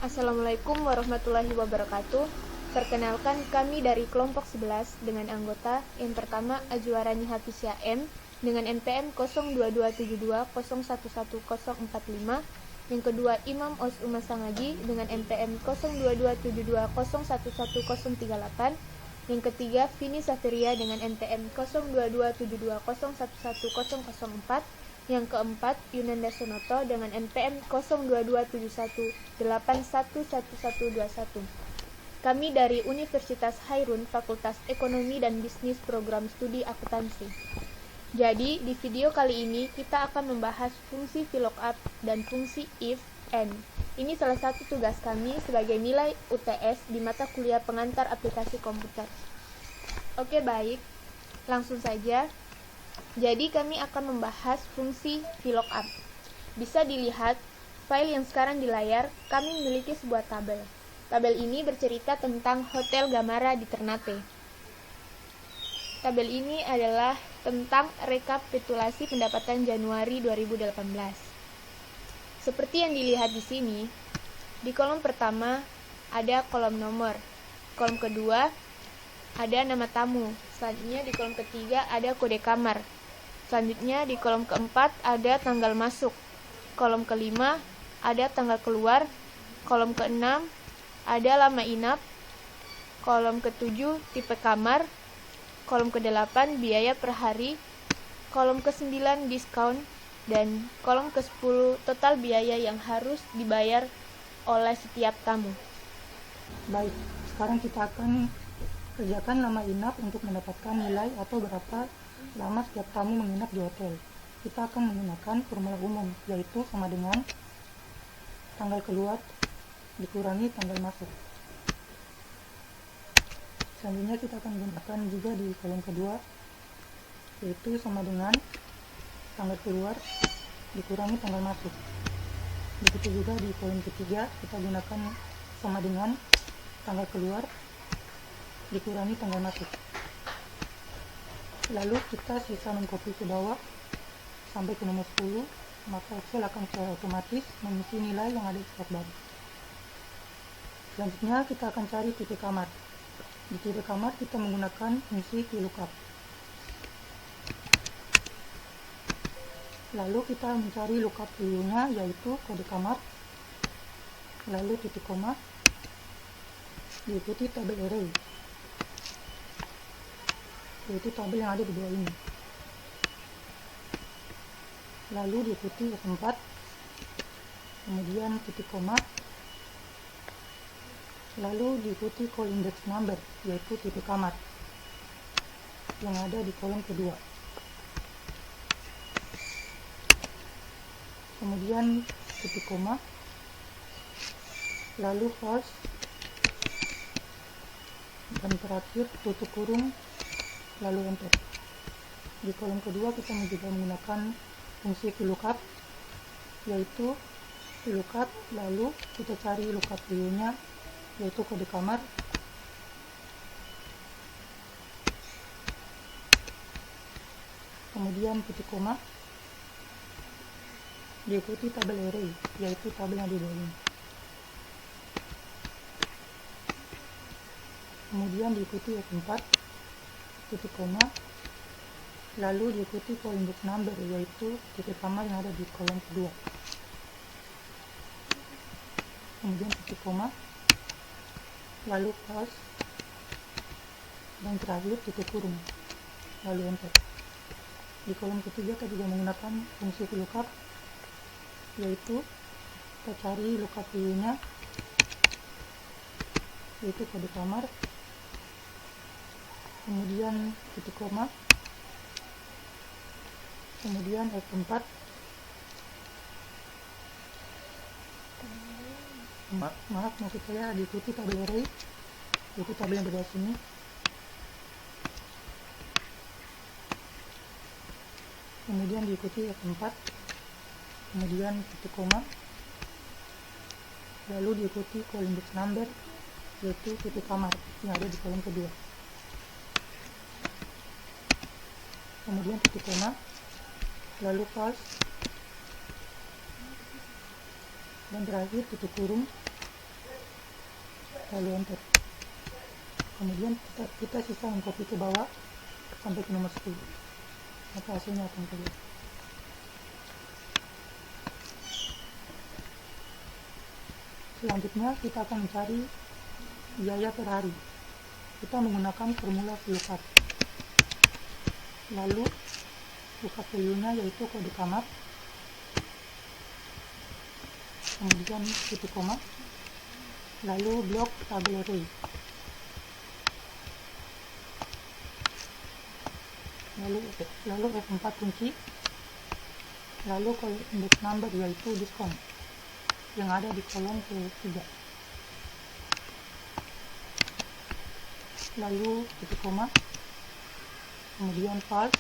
Assalamualaikum warahmatullahi wabarakatuh. Perkenalkan, kami dari kelompok 11 dengan anggota yang pertama Ajuarani Hafisya M dengan NPM 022720111045, yang kedua Imam Os Umasangaji dengan NPM 022720111038, yang ketiga Vini Safiria dengan NPM 022720111004, yang keempat Yunanda Sonoto dengan NPM 0271811121. Kami dari Universitas Hairun, Fakultas Ekonomi dan Bisnis Program Studi Akuntansi. Jadi, di video kali ini kita akan membahas fungsi VLOOKUP dan fungsi if and. Ini salah satu tugas kami sebagai nilai UTS di mata kuliah pengantar aplikasi komputer. Oke, baik. Langsung saja. Jadi kami akan membahas fungsi VLOOKUP. Bisa dilihat file yang sekarang di layar, kami memiliki sebuah tabel. Tabel ini bercerita tentang Hotel Gamara di Ternate. Tabel ini adalah tentang rekapitulasi pendapatan Januari 2018. Seperti yang dilihat di sini, di kolom pertama ada kolom nomor. Kolom kedua ada nama tamu. Selanjutnya di kolom ketiga ada kode kamar. Selanjutnya di kolom keempat ada tanggal masuk. Kolom kelima ada tanggal keluar. Kolom keenam ada lama inap. Kolom ketujuh tipe kamar. Kolom kedelapan biaya per hari. Kolom ke-9 diskon. Dan kolom ke-10 total biaya yang harus dibayar oleh setiap tamu. Baik, sekarang kita akan kerjakan lama inap untuk mendapatkan nilai atau berapa lama setiap tamu menginap di hotel. Kita akan menggunakan formula umum, yaitu sama dengan tanggal keluar dikurangi tanggal masuk. Selanjutnya kita akan menggunakan juga di kolom kedua, yaitu sama dengan tanggal keluar dikurangi tanggal masuk. Begitu juga di kolom ketiga, kita gunakan sama dengan tanggal keluar dikurangi tanggal masuk. Lalu kita sisa mengcopy ke bawah sampai ke nomor 10, maka Excel akan secara otomatis mengisi nilai yang ada di slot baru. Selanjutnya kita akan cari titik kamar. Di titik kamar kita menggunakan fungsi VLOOKUP. Lalu kita mencari lookup value-nya, yaitu kode kamar, lalu titik koma, diikuti tabel array, yaitu tabel yang ada di bawah ini. Lalu diikuti F4, kemudian titik koma, lalu diikuti call index number, yaitu titik kamar yang ada di kolom kedua. Kemudian titik koma, lalu false, dan terakhir tutup kurung, lalu enter. Di kolom kedua kita juga menggunakan fungsi VLOOKUP, yaitu VLOOKUP, lalu kita cari lookup value-nya, yaitu kode kamar, kemudian titik koma, diikuti tabel array, yaitu tabel yang di bawah ini. Kemudian diikuti F4, titik koma, lalu diikuti call index number, yaitu titik kamar yang ada di kolom kedua. Kemudian titik koma, lalu false, dan terakhir titik kurung, lalu enter. Di kolom ketiga kita juga menggunakan fungsi VLOOKUP, yaitu kita cari lookup value-nya, yaitu kode kamar, kemudian titik koma, kemudian F4, maaf maksud saya diikuti tabel array, yaitu tabel yang di bawah sini. Kemudian diikuti F4, kemudian titik koma, lalu diikuti call index number, yaitu titik kamar yang ada di kolom kedua. Kemudian titik koma, lalu false, dan terakhir titik kurung, lalu enter. Kemudian kita sisa mengcopy ke bawah sampai ke nomor 10, maka hasilnya akan keluar. Selanjutnya kita akan mencari biaya per hari. Kita menggunakan formula VLOOKUP. Lalu lookup value-nya yaitu kode kamar, kemudian titik koma, lalu blok tabel array, lalu F4 kunci, lalu kalau index number yaitu diskon yang ada di kolom ketiga, lalu titik koma, kemudian false,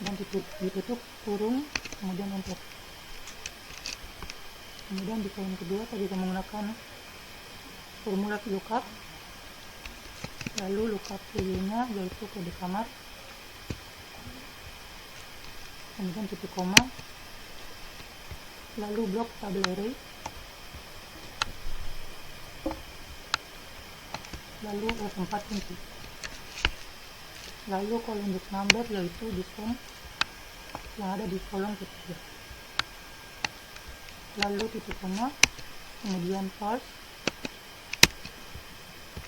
dan ditutup kurung, kemudian enter. Kemudian di kolom kedua kita juga menggunakan formula VLOOKUP, lalu lookup value-nya yaitu kode kamar, kemudian titik koma, lalu blok tabel array, lalu F4 kunci, lalu kalau index number yaitu diskon yang ada di kolom ketiga, lalu titik koma, kemudian false,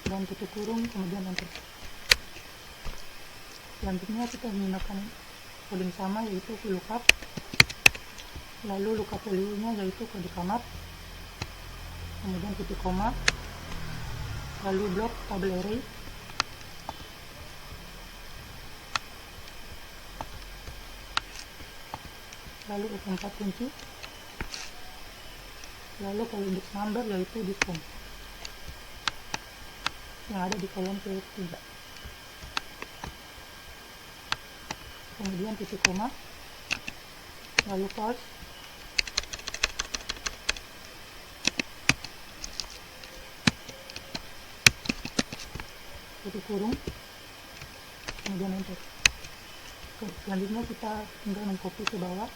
dan tutup kurung, kemudian enter. Selanjutnya kita menggunakan coding sama yaitu VLOOKUP, lalu lookup value-nya yaitu kode kamar, kemudian titik koma, lalu blok tabel array, lalu F4 kunci, lalu kalau index number yaitu diskon yang ada di kolom ketiga, kemudian titik koma, lalu false, tutup kurung, kemudian enter. Selanjutnya kita tinggal mengcopy ke bawah,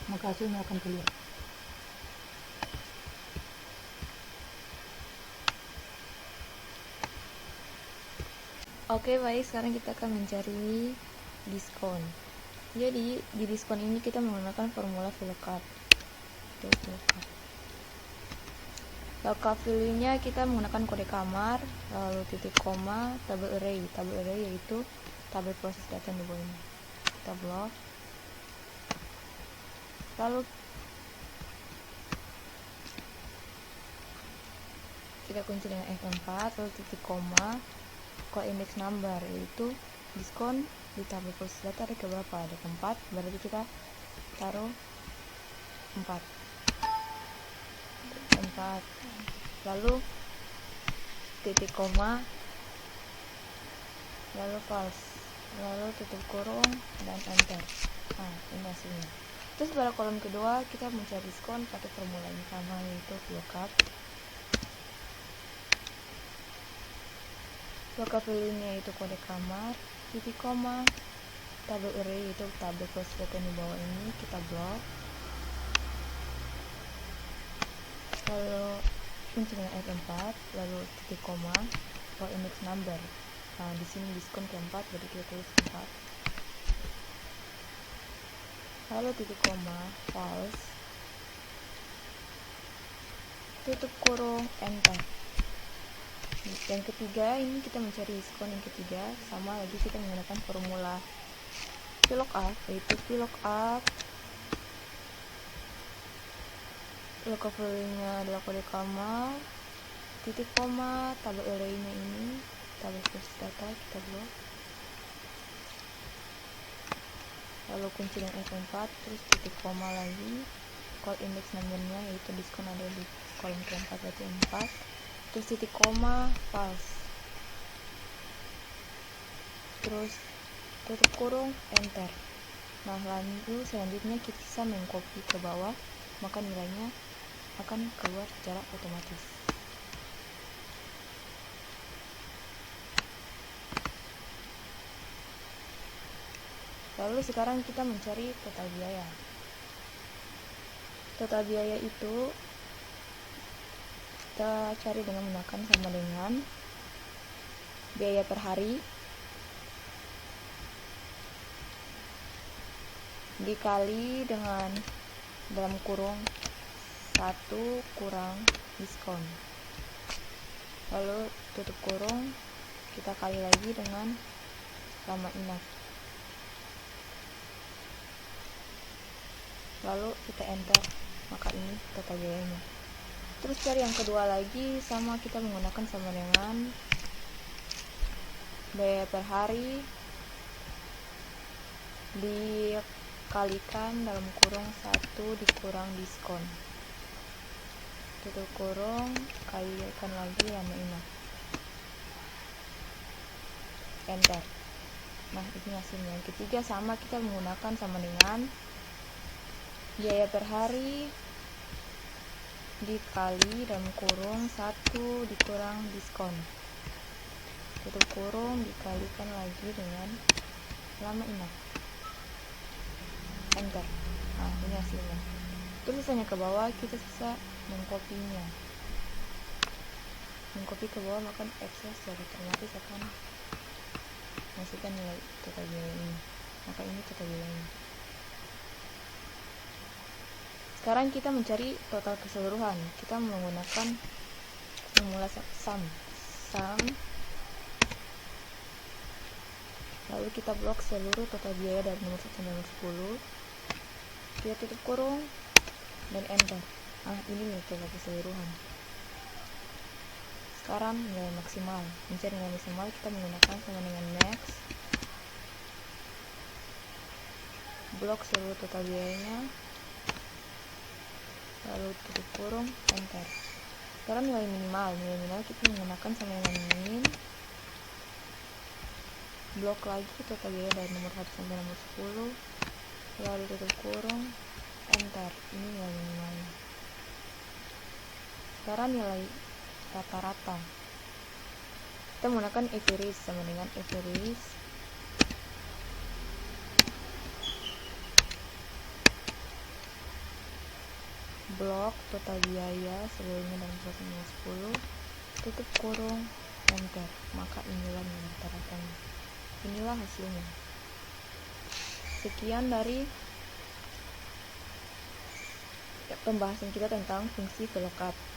maka hasilnya akan keluar. Oke, baik, sekarang kita akan mencari diskon. Jadi di diskon ini kita menggunakan formula VLOOKUP. Lookup value-nya kita menggunakan kode kamar, lalu titik koma, tabel array. Tabel array yaitu tabel proses data yang di bawah ini. Kita blok. Lalu kita kunci dengan F4, lalu titik koma, call index number yaitu diskon di tabel proses data ada ke berapa? Ada ke 4, berarti kita taruh 4. Lalu titik koma, lalu false, lalu tutup kurung, dan enter. Nah, ini hasilnya. Terus pada kolom kedua kita mencari diskon pakai formula yang sama yaitu VLOOKUP. Lookup value-nya itu kode kamar, titik koma, tabel array itu tabel proses data di bawah ini, kita blok. Lalu kunci dengan F4, lalu titik koma, call index number. Nah, di sini diskon ke-4, jadi kita tulis 4. Lalu titik koma, false, tutup kurung, enter. Yang ketiga, ini kita mencari diskon yang ketiga, sama lagi kita menggunakan formula VLOOKUP, yaitu VLOOKUP. Lookup value-nya adalah kode kamar, titik koma, tabel array-nya ini, tabel proses data, kita blok. Lalu kunci dengan F4, terus titik koma lagi, call index number-nya yaitu diskon ada di kolom keempat berarti 4, terus titik koma, false, terus tutup kurung, enter. Nah, lalu selanjutnya kita bisa mengcopy ke bawah, maka nilainya akan keluar secara otomatis. Lalu sekarang kita mencari total biaya. Total biaya itu kita cari dengan menggunakan sama dengan biaya per hari dikali dengan dalam kurung 1 kurang diskon, lalu tutup kurung, kita kali lagi dengan lama inap, lalu kita enter, maka ini total biayanya. Terus cari yang kedua lagi, sama kita menggunakan sama dengan biaya per hari dikalikan dalam kurung 1 dikurang diskon, tutup kurung, kalikan lagi lama inap, enter. Nah, ini hasilnya. Yang ketiga sama, kita menggunakan sama dengan biaya per hari dikali dalam kurung 1 dikurang diskon, tutup kurung, dikalikan lagi dengan lama inap, enter. Nah, ini hasilnya. Terus sisanya ke bawah, kita bisa mengkopinya, mengcopy ke bawah, maka Excel secara otomatis akan masukkan nilai total biaya ini, maka ini total biayanya. Sekarang kita mencari total keseluruhan, kita menggunakan formula sum, lalu kita blok seluruh total biaya dari nomor 1 sampai nomor 10, kita tutup kurung dan enter. Nah, ini nih total keseluruhan. Sekarang nilai maksimal, mencari nilai maksimal kita menggunakan sama dengan max, blok seluruh total biayanya, lalu tutup kurung, enter. Sekarang nilai minimal kita menggunakan sama dengan min, blok lagi total biaya dari nomor 1 sampai nomor 10, lalu tutup kurung, enter. Ini nilai minimalnya. Sekarang nilai rata-rata, kita menggunakan average sama dengan average blok total biaya seluruhnya dalam 1 sampai 10, tutup kurung, enter. Maka inilah nilai rata-ratanya. Inilah hasilnya. Sekian dari pembahasan kita tentang fungsi VLOOKUP.